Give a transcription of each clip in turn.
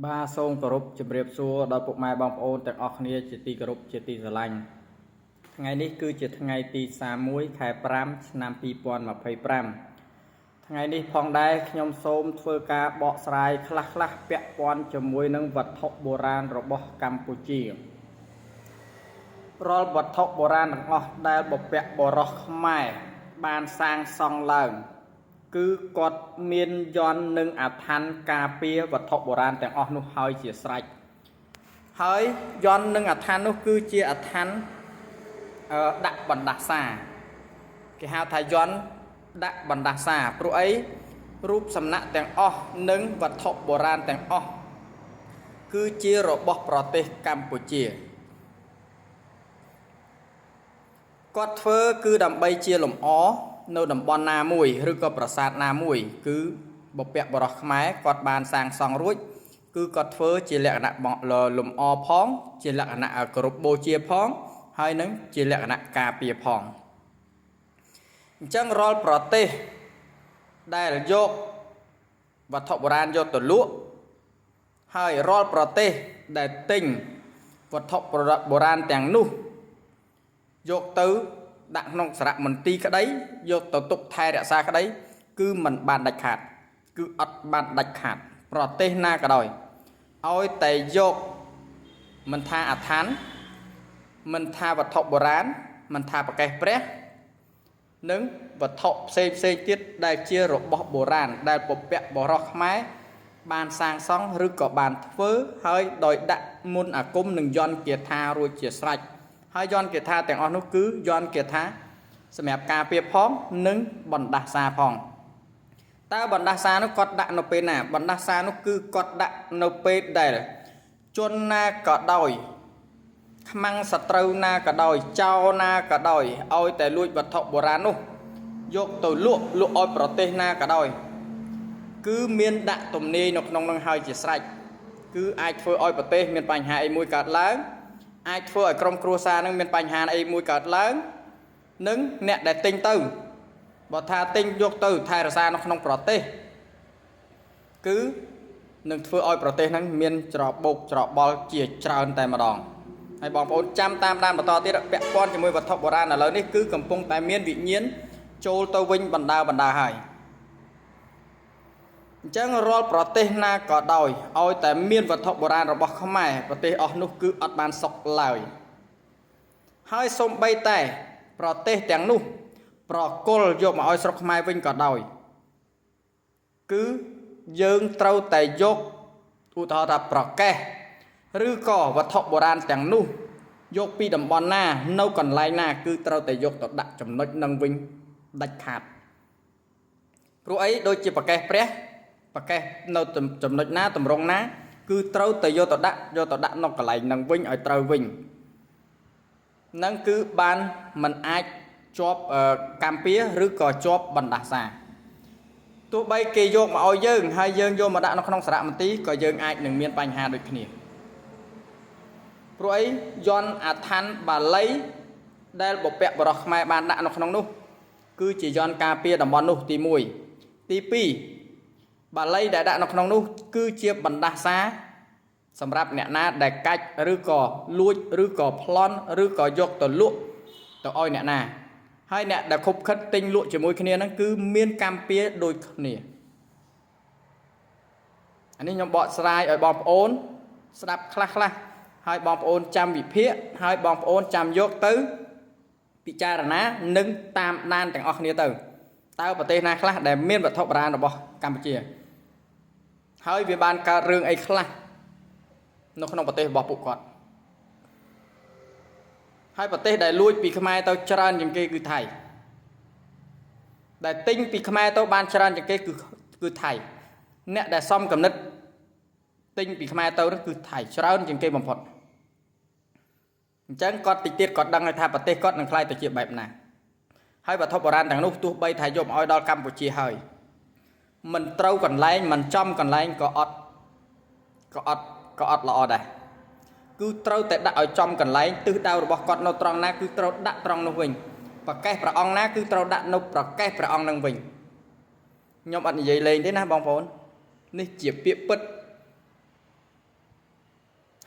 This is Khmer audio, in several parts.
បាទសូមគោរពជម្រាបសួរដល់ពុកម៉ែបងប្អូនទាំងអស់គ្នាជាទីគោរពជាទីស្រឡាញ់ថ្ងៃនេះគឺជាថ្ងៃទី31ខែ5ឆ្នាំ2025ថ្ងៃនេះផងដែរខ្ញុំសូមធ្វើការបកស្រាយខ្លះៗពាក់ព័ន្ធជាមួយនឹងវត្ថុបុរាណរបស់កម្ពុជារាល់វត្ថុបុរាណទាំងអស់ដែលបុព្វបុរសខ្មែរបានសាងសង់ឡើងគឺគាត់មានយន្តនិងអថ័ន្នការពារវត្ថុបុរាណទាំងអស់នោះហើយជាស្រេចហើយយន្តនិងអថ័ន្ននោះគឺជាអថ័ន្នដាក់បណ្ដាសាគេហៅថាយន្តដាក់បណ្ដាសាព្រោះអីរូបសំណាកទាំងអស់និងវត្ថុបុរាណទាំងអស់គឺជារបស់ប្រទេសកម្ពុជាគាត់ធ្វើគឺដើម្បីជាលម្អនៅតំបន់ណាមួយឬក៏ប្រាសាទណាមួយគឺបុព្វបុរសខ្មែរគាត់បានសាងសង់រួចគឺគាត់ធ្វើជាលក្ខណៈលម្អផងជាលក្ខណៈគោរពបូជាផងហើយនឹងជាលក្ខណៈការពារផងអញ្ចឹងរាល់ប្រទេសដែលយកវត្ថុបុរាណយកទៅលក់ហើយរាល់ប្រទេសដែលទិញវត្ថុបុរាណទាំងនោះយកទៅដាក់ក្នុងសារមន្ទីរក្តីយកទៅទុកថែរក្សាក្តីគឺមិនបានដាច់ខាតគឺអត់បានដាច់ខាតប្រទេសណាក៏ដោយឲ្យតែយកមិនថាអថ័ន្នមិនថាវត្ថុបុរាណមិនថាប្រកេះព្រះនិងវត្ថុផ្សេងទៀតដែលជារបស់បុរាណដែលបុព្វបុរសខ្មែរបានសាងសង់ឬក៏បានធ្វើហើយដោយដាក់មុនអាគមនិងយន្តគាថារួចជាស្រេចហើយយន្តគាថាទាំងអស់នោះគឺយន្តគាថាសម្រាប់ការពារផងនិងបណ្ដាសាផងតើបណ្ដាសានោះគាត់ដាក់នៅពេលណាបណ្ដាសានោះគឺគាត់ដាក់នៅពេលដែលជនណាក៏ដោយខ្មាំងសត្រូវណាក៏ដោយចោរណាក៏ដោយឲ្យតែលួចវត្ថុបុរាណនោះយកទៅលក់ឲ្យប្រទេសណាក៏ដោយគឺមានដាក់ទំនាយនៅក្នុងនឹងហើយជាស្រេចគឺអាចធ្វើឲ្យប្រទេសមានបញ្ហាអីមួយកើតឡើងអាចធ្វើឲ្យក្រុមគ្រួសារនឹងមានបញ្ហាអីមួយកើតឡើងនិងអ្នកដែលទិញទៅបើថាទិញយកទៅថែរក្សានៅក្នុងប្រទេសគឺនឹងធ្វើឲ្យប្រទេសហ្នឹងមានច្របូកច្របល់ជាច្រើនតែម្ដងហើយបងប្អូនចាំតាមដានបន្តទៀតពាក់ព័ន្ធជាមួយវត្ថុបុរាណឥឡូវនេះគឺកំពុងតែមានវិញ្ញាណចូលទៅវិញបណ្ដាហើយអញ្ចឹងរាល់ប្រទេសណាក៏ដោយឲ្យតែមានវត្ថុបុរាណរបស់ខ្មែរប្រទេសអស់នោះគឺអត់បានសុខឡើយហើយសូម្បីតែប្រទេសទាំងនោះប្រគល់យកមកឲ្យស្រុកខ្មែរវិញក៏ដោយគឺយើងត្រូវតែយកឧទាហរណ៍ថាប្រកេះឬក៏វត្ថុបុរាណទាំងនោះយកពីតំបន់ណានៅកន្លែងណាគឺត្រូវតែយកទៅដាក់ចំណុចនឹងវិញដាច់ខាតព្រោះអីដូចជាប្រកេះព្រះប្រកេះនៅចំណុចណាតម្រងណាគឺត្រូវតែយកទៅដាក់នៅកន្លែងនឹងវិញឲ្យត្រូវវិញនឹងគឺបានមិនអាចជាប់កម្មពៀឬក៏ជាប់បណ្ដាសាទោះបីគេយកមកឲ្យយើងហើយយើងយកមកដាក់នៅក្នុងសារមន្ទីរក៏យើងអាចនឹងមានបញ្ហាដូចគ្នាព្រោះអីយន្តអថ័ន្នបាលីដែលបុព្វបុរសខ្មែរបានដាក់នៅក្នុងនោះគឺជាយន្តការពារតំបន់នោះទី1ទី2បាលីដែលដាក់នៅក្នុងនោះគឺជាបណ្ដាសាសម្រាប់អ្នកណាដែលកាច់ឬក៏លួចឬក៏ប្លន់ឬក៏យកទៅលក់ទៅឲ្យអ្នកណាហើយអ្នកដែលខុបខិតទិញលក់ជាមួយគ្នាហ្នឹងគឺមានកម្មពៀដូចគ្នាអានេះខ្ញុំបកស្រាយឲ្យបងប្អូនស្ដាប់ខ្លះហើយបងប្អូនចាំវិភាគហើយបងប្អូនចាំយកទៅពិចារណានិងតាមដានទាំងអស់គ្នាទៅតើប្រទេសណាខ្លះដែលមានវត្ថុបុរាណរបស់កម្ពុជាហើយវាបានកើតរឿងអីខ្លះនៅក្នុងប្រទេសរបស់ពួកគាត់ហើយប្រទេសដែលលួចពីខ្មែរទៅច្រើនជាងគេគឺថៃដែលទិញពីខ្មែរទៅបានច្រើនជាងគេគឺថៃអ្នកដែលសំគំនិតទិញពីខ្មែរទៅគឺថៃច្រើនជាងគេបំផុតអញ្ចឹងគាត់តិចទៀតគាត់ដឹងថាប្រទេសគាត់នឹងខ្លាយទៅជាបែបណាហើយវត្ថុបុរាណទាំងនោះទោះបីថាយកមកឲ្យដល់កម្ពុជាហើយមិនត្រូវកន្លែងមិនចំកន្លែងក៏អត់ល្អដែរគឺត្រូវតែដាក់ឲ្យចំកន្លែងទិសដៅរបស់គាត់នៅត្រង់ណាគឺត្រូវដាក់ត្រង់នោះវិញប្រកេះព្រះអង្គណាគឺត្រូវដាក់នៅប្រកេះព្រះអង្គនឹងវិញខ្ញុំអត់និយាយលេងទេណាបងប្អូននេះជាពាក្យពិត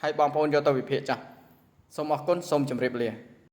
ហើយបងប្អូនយកទៅវិភាគចាស់សូមអរគុណសូមជម្រាបលា